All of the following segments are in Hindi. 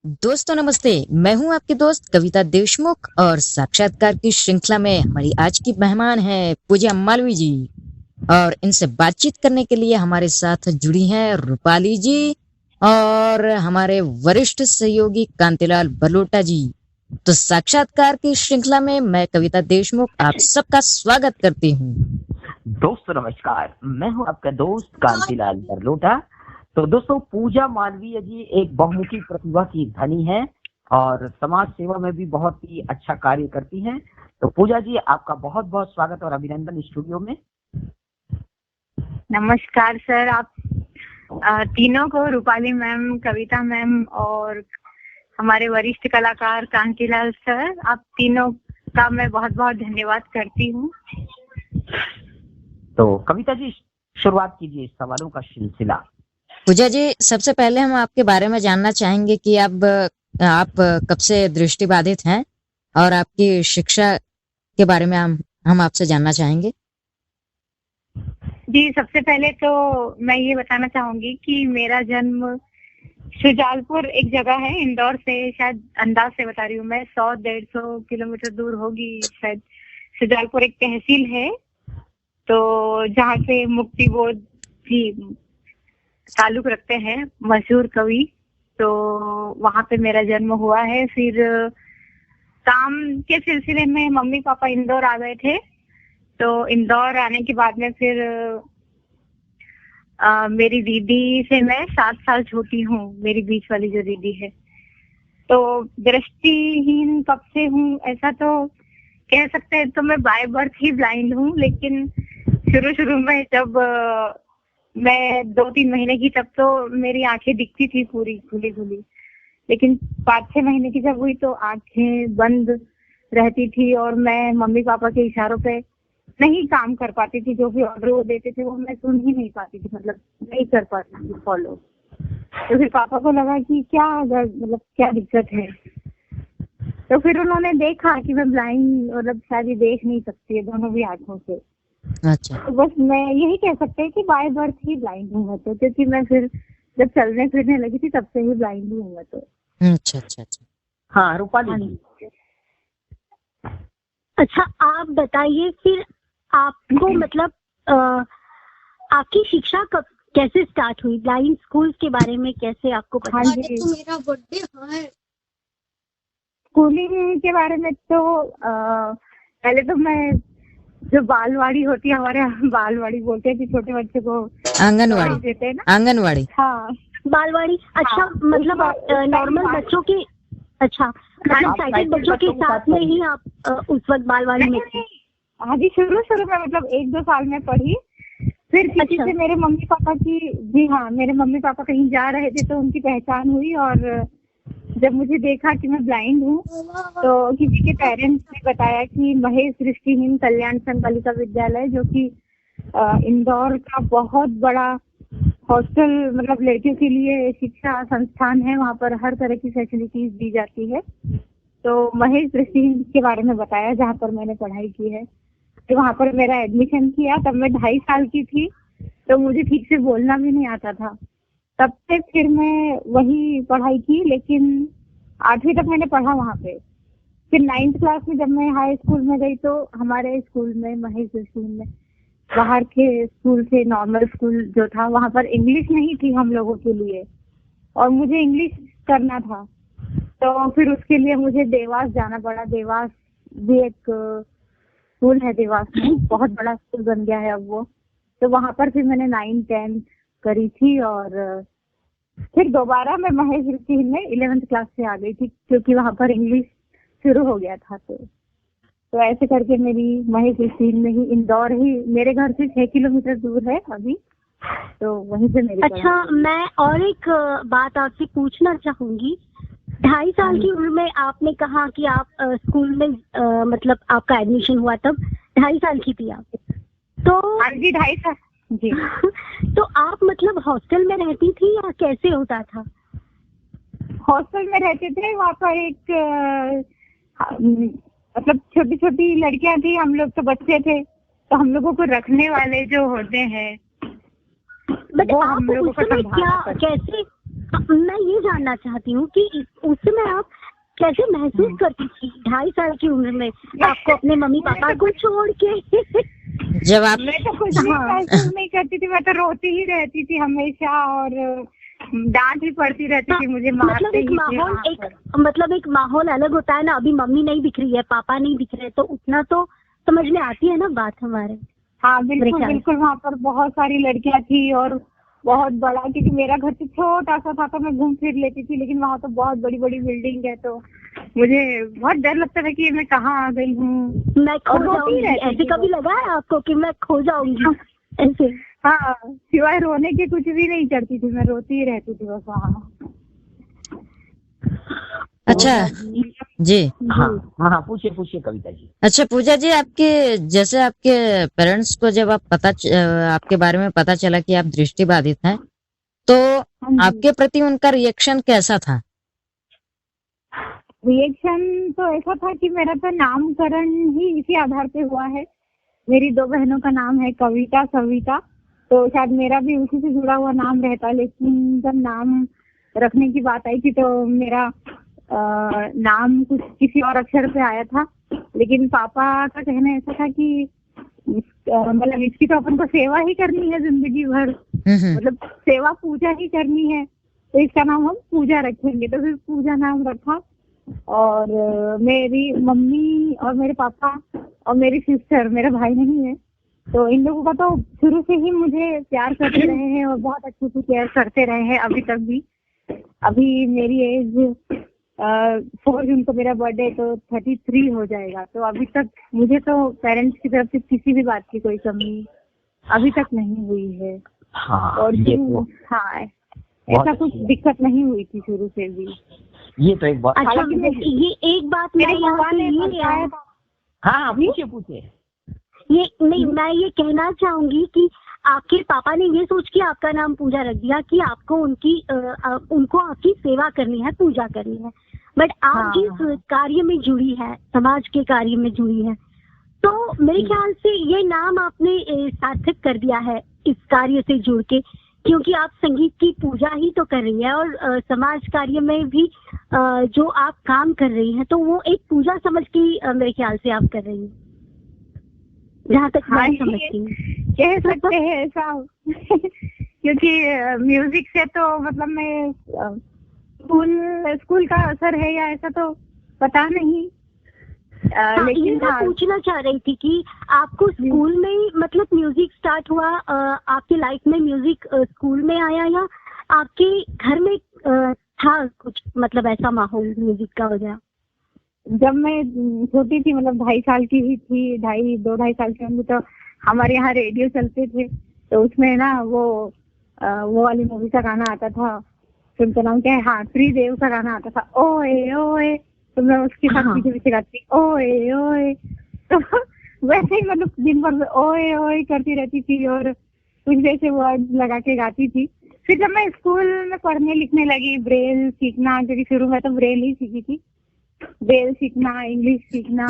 दोस्तों नमस्ते। मैं हूं आपके दोस्त कविता देशमुख और साक्षात्कार की श्रृंखला में हमारी आज की मेहमान है पूजा मालवी जी। और इनसे बातचीत करने के लिए हमारे साथ जुड़ी हैं रूपाली जी और हमारे वरिष्ठ सहयोगी कांतिलाल बलोटा जी। तो साक्षात्कार की श्रृंखला में मैं कविता देशमुख आप सबका स्वागत करती हूँ। दोस्तों नमस्कार, मैं हूं आपका दोस्त कांतिलाल बरलोटा। तो दोस्तों, पूजा मालवीय जी एक बहुमुखी प्रतिभा की धनी है और समाज सेवा में भी बहुत ही अच्छा कार्य करती हैं। तो पूजा जी, आपका बहुत बहुत स्वागत और अभिनंदन स्टूडियो में। नमस्कार सर। आप तीनों को, रूपाली मैम, कविता मैम और हमारे वरिष्ठ कलाकार कांतिलाल सर, आप तीनों का मैं बहुत बहुत धन्यवाद करती हूँ। तो कविता जी, शुरुआत कीजिए सवालों का सिलसिला। पूजा जी, सबसे पहले हम आपके बारे में जानना चाहेंगे कि आप कब से दृष्टिबाधित हैं और आपकी शिक्षा के बारे में हम आपसे जानना चाहेंगे। जी, सबसे पहले तो मैं ये बताना चाहूंगी कि मेरा जन्म शुजालपुर एक जगह है इंदौर से, शायद अंदाज से बता रही हूँ मैं, 100-150 किलोमीटर दूर होगी शायद। शुजालपुर एक तहसील है, तो जहाँ से मुक्ति बोध जी ताल्लुक रखते हैं, मशहूर कवि। तो वहां पे मेरा जन्म हुआ है। फिर काम के सिलसिले में मम्मी पापा इंदौर आ गए थे। तो इंदौर आने के बाद में फिर मेरी दीदी से मैं 7 साल छोटी हूँ, मेरी बीच वाली जो दीदी है। तो दृष्टिहीन कब से हूँ ऐसा तो कह सकते हैं, तो मैं बाय बर्थ ही ब्लाइंड हूँ। लेकिन शुरू में जब मैं 2-3 महीने की, तब तो मेरी आंखें दिखती थी पूरी खुली खुली। लेकिन 5-6 महीने की जब हुई तो आंखें बंद रहती थी और मैं मम्मी पापा के इशारों पे नहीं काम कर पाती थी। जो भी ऑर्डर वो देते थे वो मैं सुन ही नहीं पाती थी, मतलब नहीं कर पाती थी फॉलो। तो फिर पापा को लगा कि क्या दिक्कत है। तो फिर उन्होंने देखा कि मैं ब्लाइंड, मतलब शायद देख नहीं सकती है दोनों भी आंखों से। अच्छा। तो बस मैं यही कह सकते हैं कि बाय बर्थ ही ब्लाइंड हूँ मैं तो, क्योंकि मैं फिर जब चलने फिरने लगी थी तब से ही ब्लाइंड हूँ मैं तो। अच्छा। हाँ रूपाली जी। अच्छा, आप बताइए फिर आपको मतलब आपकी शिक्षा कब कैसे स्टार्ट हुई? ब्लाइंड स्कूल के बारे में कैसे आपको पता? हाँ जी, तो मेरा बर्थडे है। स्कूलिंग के बारे में तो पहले तो मैं, जो बालवाड़ी होती है हमारे यहाँ, बालवाड़ी बोलते हैं कि छोटे बच्चे को आंगनवाड़ी देते हैं ना। आंगनवाड़ी, हाँ बालवाड़ी। अच्छा, हाँ, मतलब नॉर्मल बच्चों के, अच्छा मतलब साइटेड बच्चों के साथ में ही आप उस वक्त बालवाड़ी में थी? हाँ जी, शुरू में मतलब 1-2 साल में पढ़ी। फिर किसी से मेरे मम्मी पापा की, जी हाँ, मेरे मम्मी पापा कहीं जा रहे थे तो उनकी पहचान हुई। और जब मुझे देखा कि मैं ब्लाइंड हूँ तो किसी के पेरेंट्स ने बताया कि महेश दृष्टिहीन कल्याण संघ बालिका विद्यालय, जो कि इंदौर का बहुत बड़ा हॉस्टल, मतलब लड़कियों के लिए शिक्षा संस्थान है, वहाँ पर हर तरह की फैसिलिटीज दी जाती है। तो महेश दृष्टिहीन के बारे में बताया, जहाँ पर मैंने पढ़ाई की है। तो वहाँ पर मेरा एडमिशन किया। तब मैं 2.5 साल की थी, तो मुझे ठीक से बोलना भी नहीं आता था। तब से फिर मैं वही पढ़ाई की, लेकिन 8वीं तक मैंने पढ़ा वहाँ पे। फिर 9th क्लास में जब मैं हाई स्कूल में गई तो हमारे स्कूल में, महेश स्कूल में, बाहर के स्कूल से, नॉर्मल स्कूल जो था, वहाँ पर इंग्लिश नहीं थी हम लोगों के लिए और मुझे इंग्लिश करना था। तो फिर उसके लिए मुझे देवास जाना पड़ा। देवास भी एक स्कूल है, देवास में बहुत बड़ा स्कूल बन गया है अब वो। तो वहाँ पर फिर मैंने 9-10 करी थी और फिर दोबारा मैं महेश दृष्टिहीन में 11th क्लास से आ गई थी, क्योंकि वहाँ पर इंग्लिश शुरू हो गया था। तो ऐसे करके मेरी महेश दृष्टिहीन में ही, इंदौर ही मेरे घर से 6 किलोमीटर दूर है अभी, तो वहीं से मेरी। अच्छा, मैं और एक बात आपसे पूछना चाहूंगी। 2.5 साल की उम्र में आपने कहा कि आप स्कूल में मतलब आपका एडमिशन हुआ, तब 2.5 साल की थी आप तो? हाँ जी, 2.5 साल जी। तो आप मतलब हॉस्टल में रहती थी या कैसे होता था? हॉस्टल में रहते थे। वहाँ पर एक मतलब छोटी छोटी लड़कियां थी, हम लोग तो बच्चे थे, तो हम लोगों को रखने वाले जो होते हैं, बट वो आप हम लोगों उस को समय संभालना पड़ता। कैसे मैं ये जानना चाहती हूँ कि उस समय आप कैसे महसूस करती थी 2.5 साल की उम्र में, आपको अपने मम्मी पापा को छोड़ के? जब आप मैं तो कुछ भी महसूस नहीं करती थी, मैं तो रोती ही रहती थी हमेशा और डांट भी पड़ती रहती थी, मुझे मारते ही थे वहाँ पर। मतलब एक माहौल अलग होता है ना, अभी मम्मी नहीं दिख रही है, पापा नहीं दिख रहे, तो उतना तो समझ में आती है ना बात हमारे। हाँ बिल्कुल बिल्कुल, वहाँ पर बहुत सारी लड़कियां थी और बहुत बड़ा, क्योंकि मेरा घर तो छोटा सा था तो मैं घूम फिर लेती थी, लेकिन वहाँ तो बहुत बड़ी बड़ी बिल्डिंग है, तो मुझे बहुत डर लगता था कि मैं कहाँ आ गई हूँ, मैं खो जाऊंगी। ऐसे कभी लगा है आपको कि मैं खो जाऊंगी ऐसे? हाँ, सिवाय रोने के कुछ भी नहीं करती थी, मैं रोती ही रहती थी बस वहाँ। अच्छा जी। हाँ हाँ, पूछिए पूछिए कविता जी। अच्छा पूजा जी, आपके जैसे आपके पेरेंट्स को जब आपके बारे में पता चला कि आप दृष्टिबाधित हैं, तो आपके प्रति उनका रिएक्शन कैसा था? रिएक्शन तो ऐसा था कि मेरा तो नामकरण ही इसी आधार पे हुआ है। मेरी 2 बहनों का नाम है कविता सविता, तो शायद मेरा भी उसी से जुड़ा हुआ नाम रहता, लेकिन जब नाम रखने की बात आई थी तो मेरा नाम कुछ किसी और अक्षर पे आया था, लेकिन पापा का कहना ऐसा था कि मतलब इसकी तो अपन को सेवा ही करनी है जिंदगी भर, मतलब सेवा पूजा ही करनी है, तो इसका नाम हम पूजा रखेंगे, तो फिर पूजा नाम रखा। और मेरी मम्मी और मेरे पापा और मेरी सिस्टर, मेरा भाई नहीं है, तो इन लोगों का तो शुरू से ही मुझे प्यार करते रहे हैं और बहुत अच्छे से केयर करते रहे हैं अभी तक भी। अभी मेरी एज 4 जून को मेरा बर्थडे, तो 33 हो जाएगा, तो अभी तक मुझे तो पेरेंट्स की तरफ से किसी भी बात की कोई कमी अभी तक नहीं हुई है। हाँ, और हाँ, ऐसा कुछ दिक्कत नहीं हुई थी शुरू से भी। ये तो एक बात। अच्छा, ये एक बात मेरे यहाँ से ये है। हाँ पूछिए पूछिए। ये नहीं, मैं ये कहना चाहूंगी कि आपके पापा ने ये सोच के आपका नाम पूजा रख दिया कि आपको उनको आपकी सेवा करनी है, पूजा करनी है, बट आप जिस कार्य में जुड़ी है, समाज के कार्य में जुड़ी है, तो मेरे ख्याल से ये नाम आपने सार्थक कर दिया है इस कार्य से जुड़ के, क्योंकि आप संगीत की पूजा ही तो कर रही है और समाज कार्य में भी जो आप काम कर रही हैं, तो वो एक पूजा समझ के मेरे ख्याल से आप कर रही हैं, जहाँ तक मैं समझती हूँ। कह सकते हैं ऐसा क्योंकि म्यूजिक से तो मतलब मैं स्कूल का असर है या ऐसा तो पता नहीं, लेकिन मैं पूछना चाह रही थी कि आपको स्कूल में मतलब म्यूजिक स्टार्ट हुआ, आपकी लाइफ में म्यूजिक स्कूल में आया या आपके घर में था कुछ मतलब ऐसा माहौल म्यूजिक का वजह? जब मैं छोटी थी, मतलब 2.5 साल की ही थी, 2-2.5 साल की होंगी, तो हमारे यहाँ रेडियो चलते थे, तो उसमें ना वो वाली मूवी का गाना आता था, उनका नाम क्या है, हाँ त्रिदेव का गाना आता था, ओए ओए, तो मैं उसके साथ पीछे पीछे गाती ओए ओए, तो वैसे ही मतलब दिन भर ओए ओए करती रहती थी और कुछ जैसे वर्ड लगा के गाती थी। फिर जब मैं स्कूल में पढ़ने लिखने लगी, ब्रेल सीखना, क्योंकि शुरू में तो ब्रेल ही सीखी थी, ब्रेल सीखना, इंग्लिश सीखना,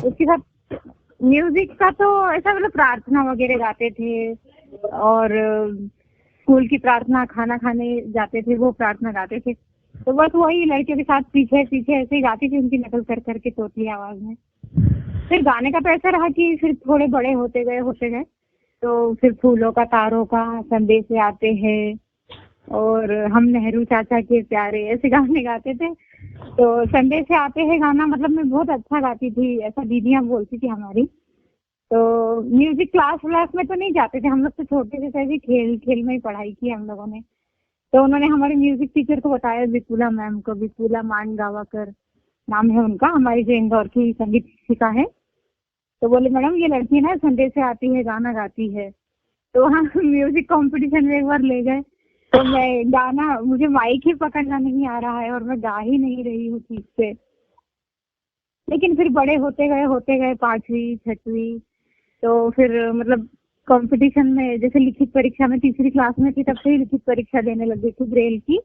उसके साथ म्यूजिक का तो ऐसा मतलब प्रार्थना वगैरह गाते थे और स्कूल की प्रार्थना, खाना खाने जाते थे वो प्रार्थना गाते थे, तो बस वही लड़कियों के साथ पीछे पीछे ऐसे ही गाती थी, उनकी नकल कर करके तोतली आवाज में। फिर गाने का तो ऐसा रहा कि फिर थोड़े बड़े होते गए तो फिर फूलों का तारों का संदेश आते हैं और हम नेहरू चाचा के प्यारे, ऐसे गाने गाते थे। तो संदेश से आते हैं गाना मतलब मैं बहुत अच्छा गाती थी, ऐसा दीदियाँ बोलती थी हमारी। तो म्यूजिक क्लास में तो नहीं जाते थे हम लोग, तो छोटे से भी खेल में ही पढ़ाई की हम लोगों ने। तो उन्होंने हमारे म्यूजिक टीचर को बताया, विपुला मैम को, विपुला मानगावाकर नाम है उनका, हमारी जो इंदौर की संगीत शिक्षिका है। तो बोले मैडम ये लड़की ना संदेश से आती है, गाना गाती है। तो हाँ, म्यूजिक कंपटीशन में एक बार ले गए, तो मैं गाना, मुझे माइक ही पकड़ना नहीं आ रहा है और मैं गा ही नहीं रही हूँ ठीक से। लेकिन फिर बड़े होते गए 5वीं 6वीं, तो फिर मतलब कंपटीशन में, जैसे लिखित परीक्षा में 3री क्लास में थी तब से ही लिखित परीक्षा देने लग गई थी, ब्रेल की,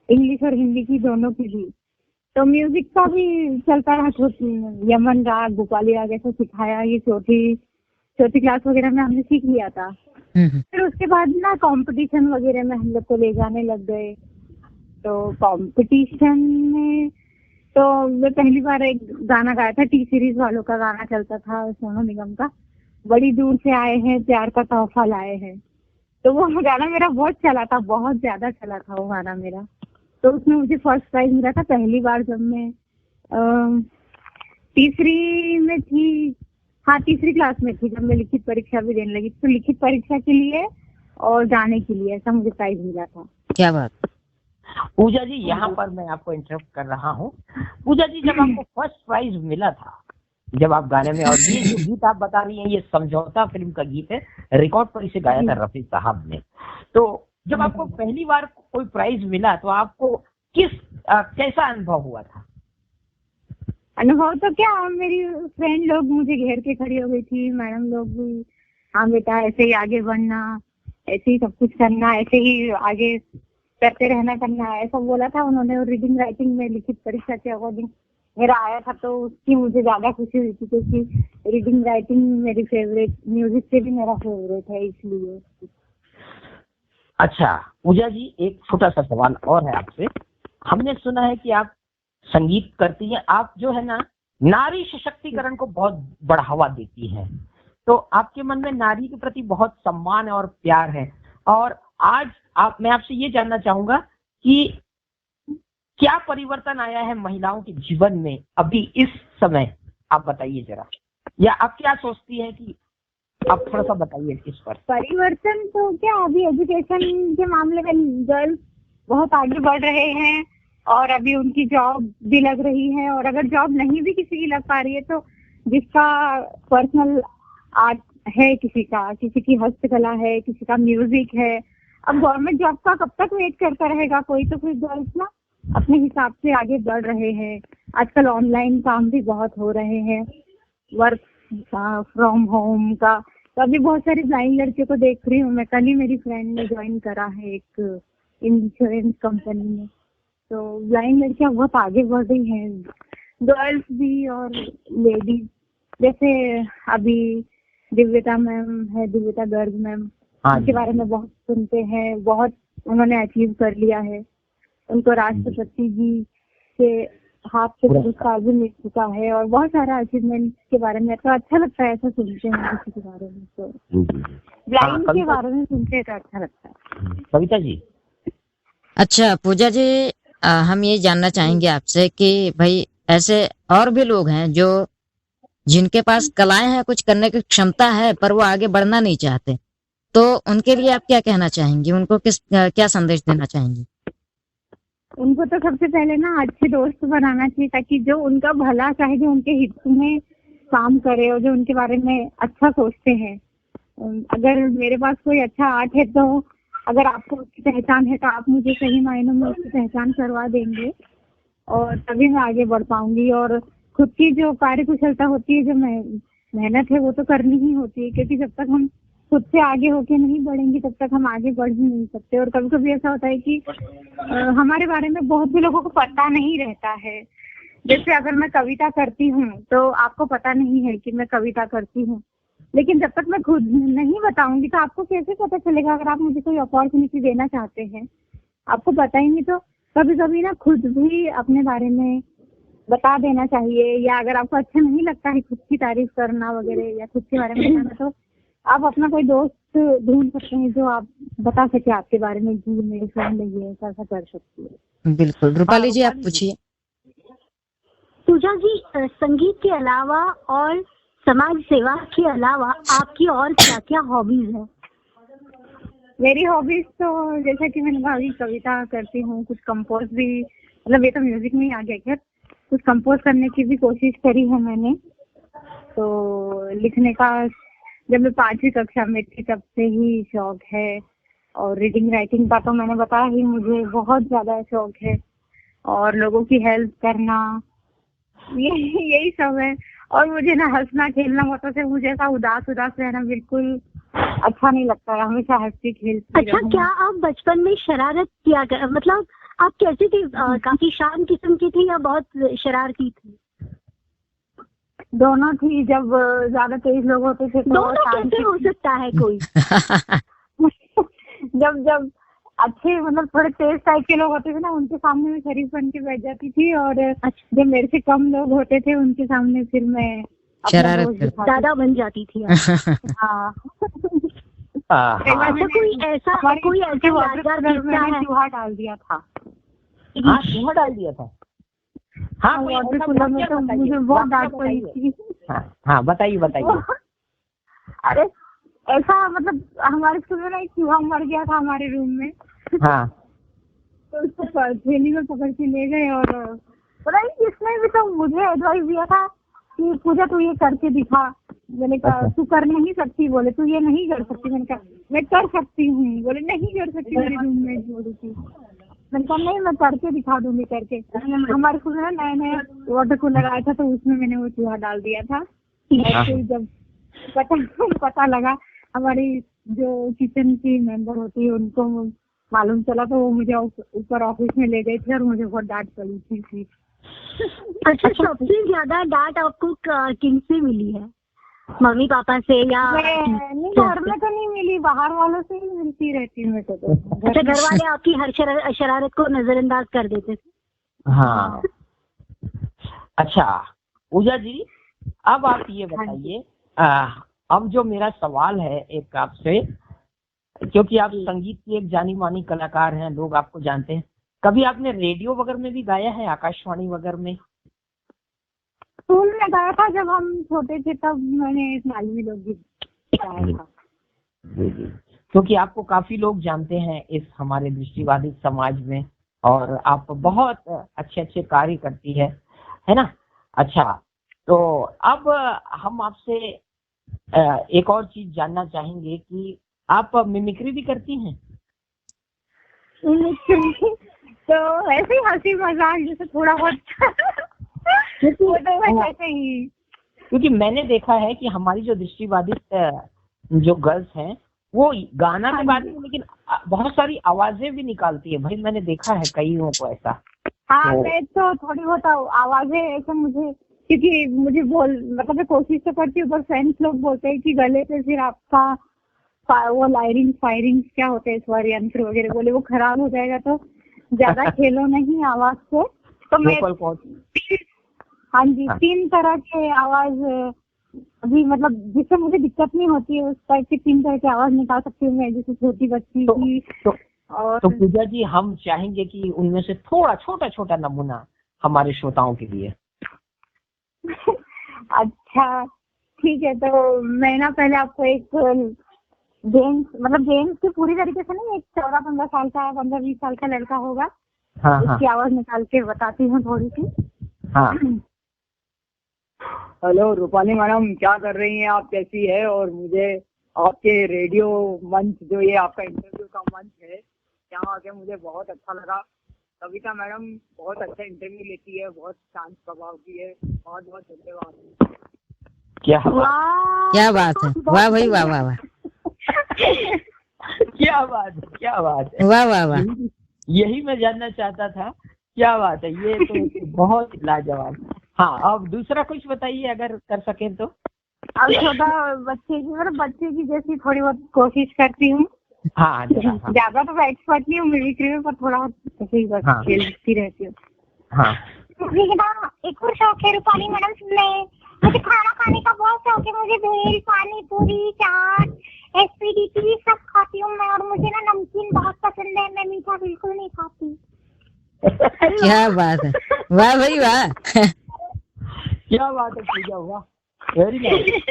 इंग्लिश और हिंदी की दोनों की भी। तो म्यूजिक का भी चलता रहा, यमन राग, भोपाली राग ऐसा सिखाया, ये चौथी क्लास वगैरह में हमने सीख लिया था। फिर उसके बाद ना कंपटीशन वगैरह में हम लोग को ले जाने लग गए तो कंपटीशन में तो मैं पहली बार एक गाना गाया था, टी सीरीज वालों का गाना चलता था सोनू निगम का, बड़ी दूर से आए हैं प्यार का तोहफा लाए हैं। तो वो गाना मेरा बहुत चला था, बहुत ज्यादा चला था वो गाना मेरा। तो उसमें मुझे फर्स्ट प्राइज मिला था पहली बार जब मैं तीसरी में थी, हाँ तीसरी क्लास में थी, जब मैं लिखित परीक्षा भी देने लगी। तो लिखित परीक्षा के लिए और गाने के लिए ऐसा मुझे प्राइज मिला था। क्या बात। पूजा जी यहाँ पर मैं आपको इंटरप्ट कर रहा हूँ। पूजा जी, जब आपको फर्स्ट प्राइज मिला था, जब आप गाने में, और ये जो गीत आप बता रही हैं ये समझौता फिल्म का गीत है, रिकॉर्ड पर इसे गाया था रफी साहब ने। तो जब आपको पहली बार कोई प्राइज मिला तो आपको कैसा अनुभव हुआ था? अनुभव तो क्या, मेरी फ्रेंड लोग मुझे घेर के खड़ी हो गई थी, मैडम लोग भी, हाँ बेटा ऐसे ही आगे बढ़ना, ऐसे ही सब कुछ करना, ऐसे ही आगे करते रहना करना, ऐसा बोला था उन्होंने। और रीडिंग राइटिंग में लिखित परीक्षा के अकॉर्डिंग मेरा आया था, तो उसकी मुझे ज्यादा खुशी हुई थी, क्योंकि रीडिंग राइटिंग मेरी फेवरेट, म्यूजिक से भी मेरा फेवरेट है, इसलिए। अच्छा पूजा जी, एक छोटा सा सवाल और है आपसे। हमने सुना है कि आप संगीत करती हैं, आप जो है ना नारी सशक्तिकरण को बहुत बढ़ावा देती हैं, तो आपके मन में नारी के प्रति बहुत सम्मान और प्यार है। और आज मैं आपसे ये जानना चाहूंगा कि क्या परिवर्तन आया है महिलाओं के जीवन में अभी इस समय, आप बताइए जरा, या आप क्या सोचती हैं कि आप थोड़ा सा बताइए इस पर। परिवर्तन तो क्या, अभी एजुकेशन के मामले में गर्ल्स बहुत आगे बढ़ रहे हैं, और अभी उनकी जॉब भी लग रही है। और अगर जॉब नहीं भी किसी की लग पा रही है, तो जिसका पर्सनल आर्ट है, किसी की हस्तकला है, किसी का म्यूजिक है, अब गवर्नमेंट जॉब का कब तक वेट करता रहेगा कोई, तो फिर गर्ल्स ना अपने हिसाब से आगे बढ़ रहे हैं। आजकल ऑनलाइन काम भी बहुत हो रहे हैं, वर्क फ्रॉम होम का। तो अभी बहुत सारी ब्लाइंड लड़कियों को देख रही हूँ मैं, कल ही मेरी फ्रेंड ने ज्वाइन करा है एक इंश्योरेंस कंपनी में। तो ब्लाइंड लड़कियां बहुत आगे बढ़ रही हैं, गर्ल्स भी और लेडीज। जैसे अभी दिव्यता मैम है, दिव्यता गर्ग मैम, उनके बारे में बहुत सुनते हैं, बहुत उन्होंने अचीव कर लिया है। उनको राष्ट्रपति जी से हाथ से पुरस्कार भी मिल चुका है, और बहुत सारा अचीवमेंट के बारे में। तो अच्छा लगता है ऐसा सुनते हैं किसी के बारे में, तो ब्लाइंड के बारे में सुनते हैं तो अच्छा लगता है। कविता जी। अच्छा पूजा जी, हम ये जानना चाहेंगे आपसे कि भाई ऐसे और भी लोग हैं जो जिनके पास कलाएं हैं, कुछ करने की क्षमता है, पर वो आगे बढ़ना नहीं चाहते, तो उनके लिए आप क्या कहना चाहेंगी? उनको क्या संदेश देना चाहेंगी? उनको तो सबसे पहले ना अच्छे दोस्त बनाना चाहिए, ताकि जो उनका भला चाहे, जो उनके हित में काम करे, और जो उनके बारे में अच्छा सोचते हैं। अगर मेरे पास कोई अच्छा आर्ट है, तो अगर आपको उसकी पहचान है, तो आप मुझे सही मायनों में उसकी पहचान करवा देंगे, और तभी मैं आगे बढ़ पाऊंगी। और खुद की जो कार्य कुशलता होती है, जो मेहनत है, वो तो करनी ही होती है, क्योंकि जब तक हम खुद से आगे होके नहीं बढ़ेंगे, तब तक हम आगे बढ़ ही नहीं सकते। और कभी कभी ऐसा होता है कि हमारे बारे में बहुत भी लोगों को पता नहीं रहता है। जैसे अगर मैं कविता करती हूँ, तो आपको पता नहीं है कि मैं कविता करती हूँ, लेकिन जब तक मैं खुद नहीं बताऊंगी, तो आपको कैसे पता चलेगा? अगर आप मुझे कोई अपॉर्चुनिटी देना चाहते हैं, आपको पता ही नहीं, तो कभी कभी ना खुद भी अपने बारे में बता देना चाहिए। या अगर आपको अच्छा नहीं लगता है खुद की तारीफ करना वगैरह, या खुद के बारे में बताना, तो आप अपना कोई दोस्त ढूंढ सकते हैं जो आप बता सके आपके बारे में, जी मेरी फ्रेंड ये ऐसा कर सकती है। बिल्कुल। रूपाली जी, आप पूछिए। पूजा जी, संगीत के अलावा और समाज सेवा के अलावा आपकी और क्या क्या हॉबीज है? मेरी हॉबीज तो जैसा कि मैंने कहा, कविता करती हूँ, कुछ कंपोज भी, मतलब ये तो म्यूजिक में ही आ गया, खैर कुछ कंपोज करने की भी कोशिश करी है मैंने। तो लिखने का जब मैं 5वीं कक्षा में थी तब से ही शौक है। और रीडिंग राइटिंग का तो मैंने बताया ही, मुझे बहुत ज्यादा शौक है। और लोगों की हेल्प करना, यही सब है। और मुझे ना हंसना खेलना, मतलब से मुझे ऐसा उदास रहना बिल्कुल अच्छा नहीं लगता है, हमेशा हंसती खेलती। अच्छा, क्या आप बचपन में शरारत किया कर, मतलब आप कैसी थी? काफी शांत किस्म की थी या बहुत शरारती थी? दोनों थी। जब ज्यादा तेज लोग होते थे तो दोनों कैसे हो सकता है कोई? जब अच्छे मतलब थोड़े तेज टाइप के लोग होते थे ना, उनके सामने मैं शरीफ बन के बैठ जाती थी, और जो मेरे से कम लोग होते थे उनके सामने फिर मैं अपना शरारत दोस्त कर दिखाती दादा बन जाती थी आप। हाँ। अच्छा, कोई ऐसा यादगार किस्सा है? चूहा डाल दिया था। हाँ, चूहा डाल दिया था। हाँ, कोई वाटर ऐसा कूलर में वाकया तो बताइए, मुझे बहुत वाकया डांट पड़ी बताइए। थी। हाँ, बताइए बताइए। अरे ऐसा मतलब हमारे स्कूल में ना एक चूहा मर गया था हमारे रूम में, हाँ तो उसको थैली में पकड़ के ले गए, और पता नहीं इसमें भी तो मुझे एडवाइस दिया था कि पूजा तू ये करके दिखा। मैंने कहा अच्छा। तू कर नहीं सकती, बोले तू ये नहीं कर सकती। मैंने कहा मैं कर सकती हूँ, बोले नहीं कर सकती, मेरे रूम में बोली थी। मैंने कहा नहीं, मैं करके दिखा दूंगी करके। हमारे स्कूल में नया नया वाटर कूलर आया था, तो उसमें मैंने वो चूहा डाल दिया था। ऐसे ही जब पता लगा, हमारी जो किचन की मेंबर होती है उनको मालूम चला, तो वो मुझे ऊपर ऑफिस में ले गए थे और मुझे बहुत डांट पड़ी थी। अच्छा, सबसे ज्यादा डांट आपको किन से मिली है? मम्मी पापा से या नहीं, घर में तो नहीं मिली, बाहर वालों से ही मिलती रहती हूँ मैं तो। अच्छा, घर वाले आपकी हर शरारत को नजरअंदाज कर देते थे? हाँ। अच्छा पूजा जी, अब आप ये बताइए, अब जो मेरा सवाल है एक आपसे, क्योंकि आप संगीत की एक जानी मानी कलाकार हैं, लोग आपको जानते हैं, कभी आपने रेडियो वगैरह में भी गाया है, आकाशवाणी वगैरह में? स्कूल में गाया था जब हम छोटे थे, तब मैंने मालवी लोग भी गाया था। जी, क्योंकि आपको काफी लोग जानते हैं इस हमारे दृष्टिबाधित समाज में, और आप बहुत अच्छे अच्छे कार्य करती है ना। अच्छा, तो अब हम आपसे एक और चीज जानना चाहेंगे कि आप मिमिक्री भी करती हैं? तो ऐसे ही हंसी मजाक जैसे थोड़ा बहुत वो तो बस ऐसे ही। क्योंकि मैंने देखा है कि हमारी जो दृष्टिबाधित जो गर्ल्स हैं वो गाना के बाद में लेकिन बहुत सारी आवाजें भी निकालती है। भाई मैंने देखा है कईयों को ऐसा। हाँ, मैं तो थोड़ी बहुत आवाजें ऐसे मुझे, क्योंकि मुझे मतलब मैं कोशिश तो करती हूँ, पर फ्रेंड्स लोग बोलते हैं कि गले पे फिर आपका वो फायरिंग क्या होते हैं, स्वर यंत्र वगैरह, बोले वो खराब हो जाएगा, तो ज्यादा खेलो नहीं आवाज को। तो मैं हाँ जी, 3 तरह के आवाज अभी मतलब जिससे मुझे दिक्कत नहीं होती है, उस टाइप की 3 तरह की आवाज निकाल सकती हूँ मैं, जैसे छोटी बच्ची की। और तो पूजा जी, हम चाहेंगे कि उनमें से थोड़ा छोटा नमूना हमारे श्रोताओं के लिए। अच्छा ठीक है, तो मैं ना पहले आपको एक जेम्स की पूरी तरीके से नहीं, एक 14-15 साल का 15-20 साल का लड़का होगा, उसकी आवाज निकाल के बताती हूँ थोड़ी सी। हाँ। हेलो रूपाली मैडम, क्या कर रही हैं आप, कैसी है? और मुझे आपके रेडियो मंच, जो ये आपका इंटरव्यू का मंच है, यहाँ आके मुझे बहुत अच्छा लगा। कविता मैडम बहुत अच्छा इंटरव्यू लेती है, बहुत शांत स्वभाव की है। बहुत बहुत धन्यवाद। क्या बात है, वाह भाई वाह वाह वाह, क्या बात है, वाह वाह वाह। यही मैं जानना चाहता था, क्या बात है, ये तो बहुत लाजवाब। हाँ, अब दूसरा कुछ बताइए अगर कर सके तो। अब छोटा बच्चे की जैसी थोड़ी बहुत कोशिश करती हूँ। हाँ, ज्यादा तो मैं एक्सपर्ट नहीं हूँ मिमिक्री में, पर थोड़ा बहुत खेलती रहती हूँ। हाँ, एक और शौक है रूपाली मैडम, मुझे खाना खाने का बहुत शौक है। मुझे भेल, पानी पूरी, चाट, एसपीडीटी सब खाती हूँ मैं, और मुझे ना नमकीन बहुत पसंद है, मैं मीठा बिल्कुल नहीं खाती। क्या बात है, वाह भाई वाह। क्या बात है पूजा, वाह, वेरी नाइस।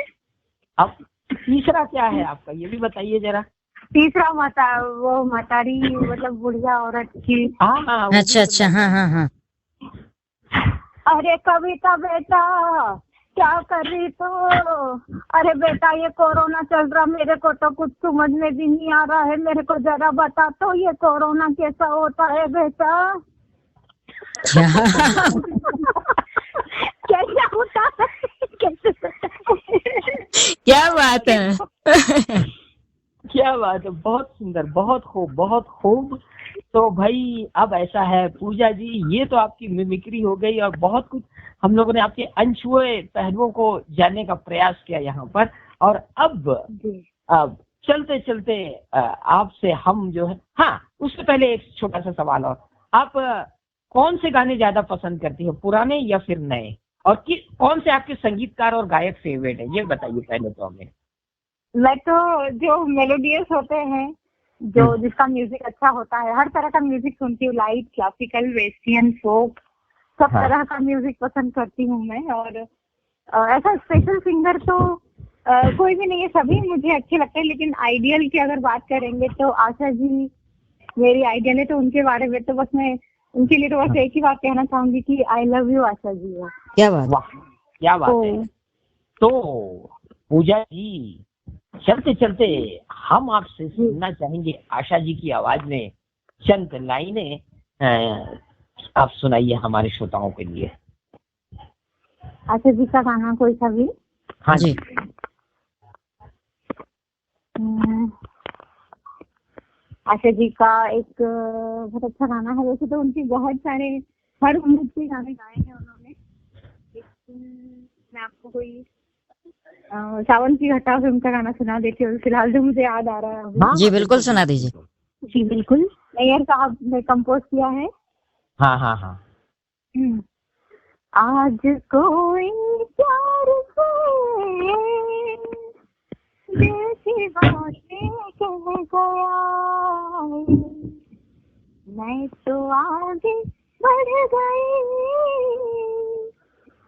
अब तीसरा क्या है आपका, ये भी बताइए जरा। तीसरा वो मतारी मतलब बुढ़िया औरत की। हाँ, अच्छा, हाँ। अरे कविता बेटा क्या कर रही तो? अरे बेटा ये कोरोना चल रहा, मेरे को तो कुछ समझ में भी नहीं आ रहा है, मेरे को जरा बता तो ये कोरोना कैसा होता है बेटा? कैसा होता है? क्या बात है। क्या बात है, बहुत सुंदर, बहुत खूब। तो भाई अब ऐसा है पूजा जी, ये तो आपकी मिमिक्री हो गई, और बहुत कुछ हम लोगों ने आपके अनछुए पहलुओं को जानने का प्रयास किया यहाँ पर। और अब चलते चलते आपसे हम जो है, हाँ उससे पहले एक छोटा सा सवाल और, आप कौन से गाने ज्यादा पसंद करती हो, पुराने या फिर नए, और कौन से आपके संगीतकार और गायक फेवरेट है, ये बताइए पहले तो हमें। मैं तो जो मेलोडियस होते हैं, जो जिसका म्यूजिक अच्छा होता है, हर तरह का म्यूजिक सुनती हूँ, लाइट, क्लासिकल, वेस्टर्न, फोक, सब हाँ। तरह का म्यूजिक पसंद करती हूँ मैं। और ऐसा स्पेशल सिंगर तो कोई भी नहीं है, सभी मुझे अच्छे लगते हैं। लेकिन आइडियल की अगर बात करेंगे तो आशा जी मेरी आइडियल है। तो उनके बारे में तो बस मैं उनके लिए तो बस एक ही बात कहना चाहूंगी कि I love you Asha ji है। क्या बात। वाह क्या बात है। तो पूजा जी, चलते चलते हम आपसे सुनना चाहेंगे आशा जी की आवाज में चंद लाइनें, आप सुनाइए हमारे श्रोताओं के लिए। आशा जी का गाना कोई सा भी? हाँ जी। आशा जी का एक बहुत अच्छा गाना है। वैसे तो उनके बहुत सारे हर उम्र के गाने गाए हैं उन्होंने। मैं आपको कोई सावन की घटा फिल्म का गाना सुना देती हूँ फिलहाल, जो मुझे याद आ रहा है अभी। हाँ, जी बिल्कुल सुना दीजिए। जी बिल्कुल, नैयर साहब ने कंपोज किया है। हाँ हाँ हाँ। आज कोई प्यार से दिल की बातें कह गया, मैं तो आगे बढ़ गई,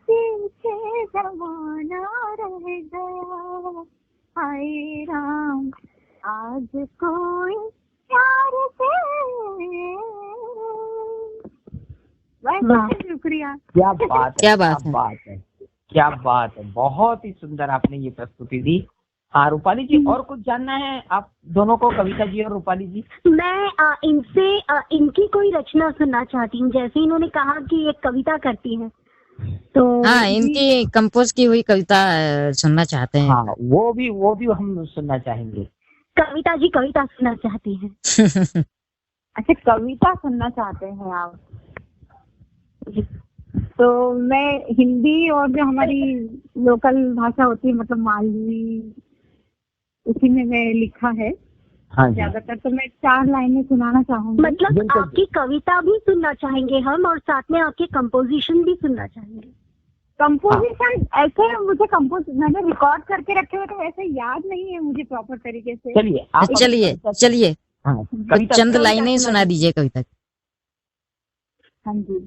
पीछे जमाना रह गया। हाय राम, आज कोई प्यार से। शुक्रिया। क्या बात है, क्या बात है। बात है, क्या बात है, बहुत ही सुंदर आपने ये प्रस्तुति दी। हाँ रूपाली जी, और कुछ जानना है आप दोनों को, कविता जी और रूपाली जी? मैं इनसे इनकी कोई रचना सुनना चाहती हूँ। जैसे इन्होंने कहा कि एक कविता करती है, तो हाँ इनकी कंपोज की हुई कविता सुनना चाहते हैं। हाँ वो भी हम सुनना चाहेंगे। कविता जी कविता सुनना चाहती हैं। अच्छा, कविता सुनना चाहते हैं आप? तो मैं हिंदी और जो हमारी लोकल भाषा होती है, मतलब मालवी, उसी में मैं लिखा है हाँ जी। ज्यादातर। तो मैं 4 लाइनें सुनाना चाहूंगी। मतलब बिल्कुल। आपकी कविता भी सुनना चाहेंगे हम, और साथ में आपके कंपोजिशन भी सुनना चाहेंगे। कंपोजिशन ऐसे मुझे मैंने रिकॉर्ड करके रखे हुए, तो वैसे याद नहीं है मुझे प्रॉपर तरीके से। चलिए आप चलिए चलिए हाँ, तो कविता चंद लाइनें सुना दीजिए कविता की। हाँ जी।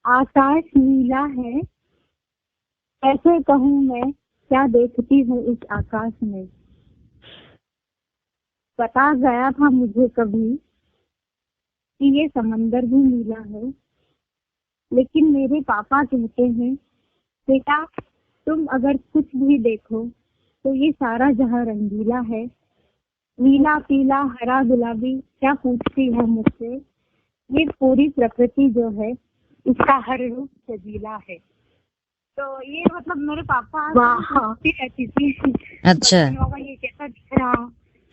आकाश नीला है, कैसे कहूँ मैं क्या देखती हूँ इस आकाश में। पता गया था मुझे कभी कि ये समंदर भी नीला है, लेकिन मेरे पापा कहते हैं बेटा तुम अगर कुछ भी देखो तो ये सारा जहां रंगीला है। नीला पीला हरा गुलाबी क्या पूछती है मुझसे, ये पूरी प्रकृति जो है इसका हर रूप सजीला है। तो ये मतलब मेरे पापा पूछती रहती थी अच्छा। बाबा ये कैसा दिख रहा,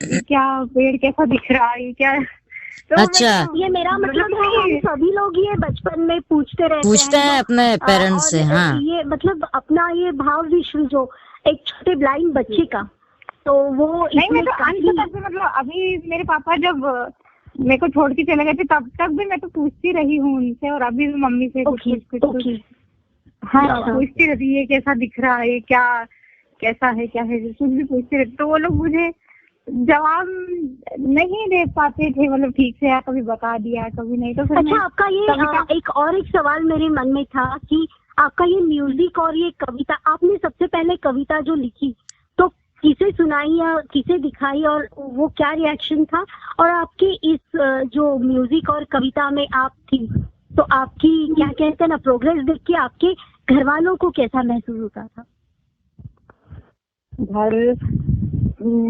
ये क्या पेड़ कैसा दिख रहा, ये क्या। तो अच्छा। ये मेरा मतलब है हम सभी लोग ये बचपन में पूछते हैं अपने पेरेंट्स से। हाँ ये मतलब अपना ये भाव विश्व जो एक छोटे ब्लाइंड बच्चे का, तो वो नहीं, मैं तो मतलब अभी मेरे पापा जब मेरे को छोड़ के चले गए थे तब तक भी मैं तो पूछती रही हूँ उनसे, और अभी भी मम्मी से कुछ हाँ पूछती रहती है, ये कैसा दिख रहा है, ये क्या कैसा है, क्या है, कुछ भी पूछती रहती। तो वो लोग मुझे जवाब नहीं दे पाते थे, मतलब ठीक से, या कभी बता दिया कभी नहीं। तो फिर अच्छा, आपका ये एक सवाल मेरे मन में था कि आपका ये म्यूजिक और ये कविता, आपने सबसे पहले कविता जो लिखी तो किसे सुनाई या किसे दिखाई, और वो क्या रिएक्शन था, और आपके इस जो म्यूजिक और कविता में आप थी तो आपकी क्या कहते हैं ना प्रोग्रेस देख के आपके घर वालों को कैसा महसूस होता था?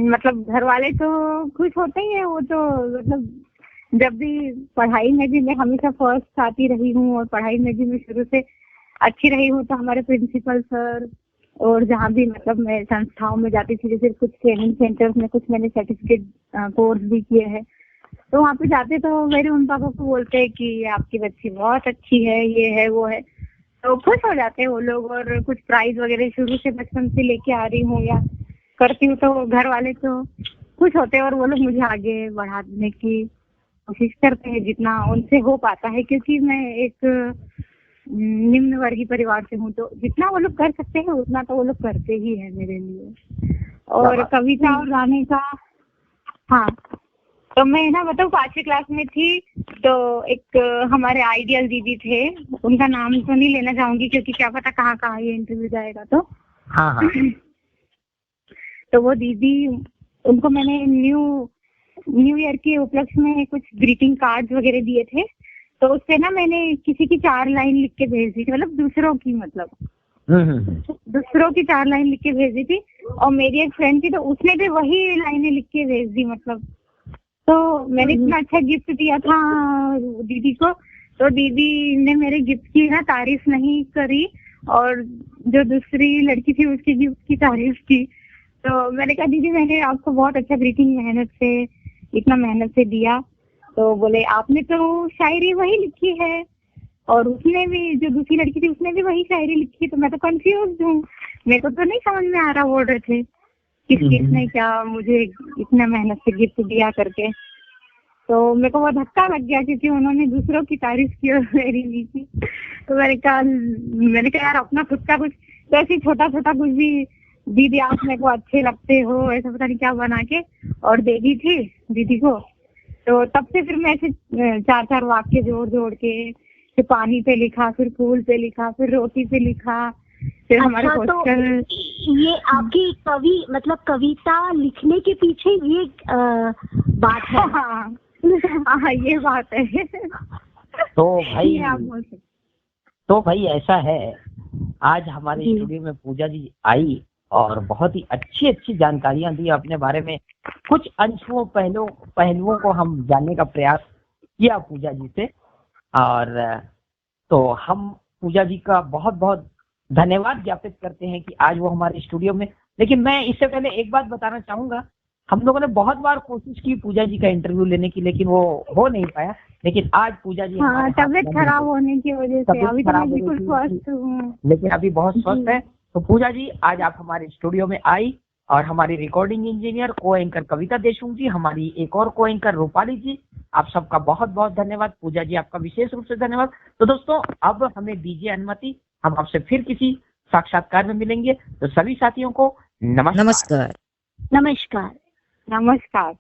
मतलब घर वाले तो खुश होते ही है। वो तो मतलब जब भी पढ़ाई में भी मैं हमेशा फर्स्ट आती रही हूँ, और पढ़ाई में भी मैं शुरू से अच्छी रही हूँ, तो हमारे प्रिंसिपल सर और जहाँ भी मतलब मैं संस्थाओं में जाती थी, जैसे कुछ ट्रेनिंग सेंटर्स में कुछ मैंने सर्टिफिकेट कोर्स भी किए हैं, तो वहाँ पे जाते तो मेरे मम्मी पापा को बोलते हैं कि आपकी बच्ची बहुत अच्छी है, ये है वो है, तो खुश हो जाते हैं वो लोग। और कुछ प्राइज वगैरह शुरू से बचपन से लेके आ रही हूँ, या करती हूँ तो घर वाले तो खुश होते हैं और वो लोग मुझे आगे बढ़ाने की कोशिश करते हैं जितना उनसे हो पाता है, क्योंकि मैं एक निम्न वर्गीय परिवार से हूँ, तो जितना वो लोग कर सकते हैं उतना तो वो लोग करते ही है मेरे लिए। और कविता और गाने का, हाँ, तो मैं ना बताऊँ 5वीं क्लास में थी तो एक हमारे आइडियल दीदी थे, उनका नाम तो नहीं लेना चाहूंगी क्योंकि क्या पता कहाँ कहाँ ये इंटरव्यू जाएगा, तो हाँ हाँ तो वो दीदी, उनको मैंने न्यू ईयर के उपलक्ष्य में कुछ ग्रीटिंग कार्ड्स वगैरह दिए थे, तो उससे ना मैंने किसी की 4 लाइन लिख के भेज दी थी, मतलब दूसरों की, मतलब दूसरों की 4 लाइन लिख के भेज दी थी। और मेरी एक फ्रेंड थी तो उसने भी वही लाइनें लिख के भेज दी, मतलब तो मैंने इतना अच्छा गिफ्ट दिया था दीदी को, तो दीदी ने मेरे गिफ्ट की ना तारीफ नहीं करी और जो दूसरी लड़की थी उसकी गिफ्ट की तारीफ की। तो मैंने कहा दीदी मैंने आपको बहुत अच्छा ग्रीटिंग इतना मेहनत से दिया, तो बोले आपने तो शायरी वही लिखी है और उसने भी, जो दूसरी लड़की थी उसने भी वही शायरी लिखी, तो मैं तो कंफ्यूज हूँ, मेरे को तो नहीं समझ में आ रहा बोल रहे थे किसने क्या मुझे इतना मेहनत से गिफ्ट दिया करके। तो मेरे को वो धक्का लग गया क्योंकि उन्होंने दूसरों की तारीफ की और मेरी नहीं की। तो मैंने कहा यार अपना खुद का कुछ तो ऐसे छोटा छोटा कुछ भी, दीदी आप मेरे को अच्छे लगते हो, ऐसा पता नहीं क्या बना के और दे दी थी दीदी को। तो तब से फिर मैं ऐसे 4-4 वाक्य जोड़ के, फिर पानी पे लिखा, फिर फूल पे लिखा, फिर रोटी पे लिखा, फिर हमारे हॉस्टल। तो ये आपकी कविता लिखने के पीछे ये बात है। हाँ ये बात है। तो भाई ऐसा है, आज हमारे स्टूडियो में पूजा जी आई और बहुत ही अच्छी अच्छी जानकारियां दी अपने बारे में। कुछ अंशों पहलुओं को हम जानने का प्रयास किया पूजा जी से, और तो हम पूजा जी का बहुत बहुत धन्यवाद ज्ञापित करते हैं कि आज वो हमारे स्टूडियो में। लेकिन मैं इससे पहले एक बात बताना चाहूंगा, हम लोगों ने बहुत बार कोशिश की पूजा जी का इंटरव्यू लेने की, लेकिन वो हो नहीं पाया। लेकिन आज पूजा जी, हाँ, तबीयत खराब होने की वजह से अभी तो मैं बिल्कुल स्वस्थ हूँ, लेकिन अभी बहुत स्वस्थ है। तो पूजा जी आज आप हमारे स्टूडियो में आई, और हमारी रिकॉर्डिंग इंजीनियर को एंकर कविता देशमुख जी, हमारी एक और को एंकर रूपाली जी, आप सबका बहुत बहुत धन्यवाद। पूजा जी आपका विशेष रूप से धन्यवाद। तो दोस्तों अब हमें दीजिए अनुमति, हम आपसे फिर किसी साक्षात्कार में मिलेंगे। तो सभी साथियों को नमस्कार। नमस्कार। नमस्कार। नमस्कार।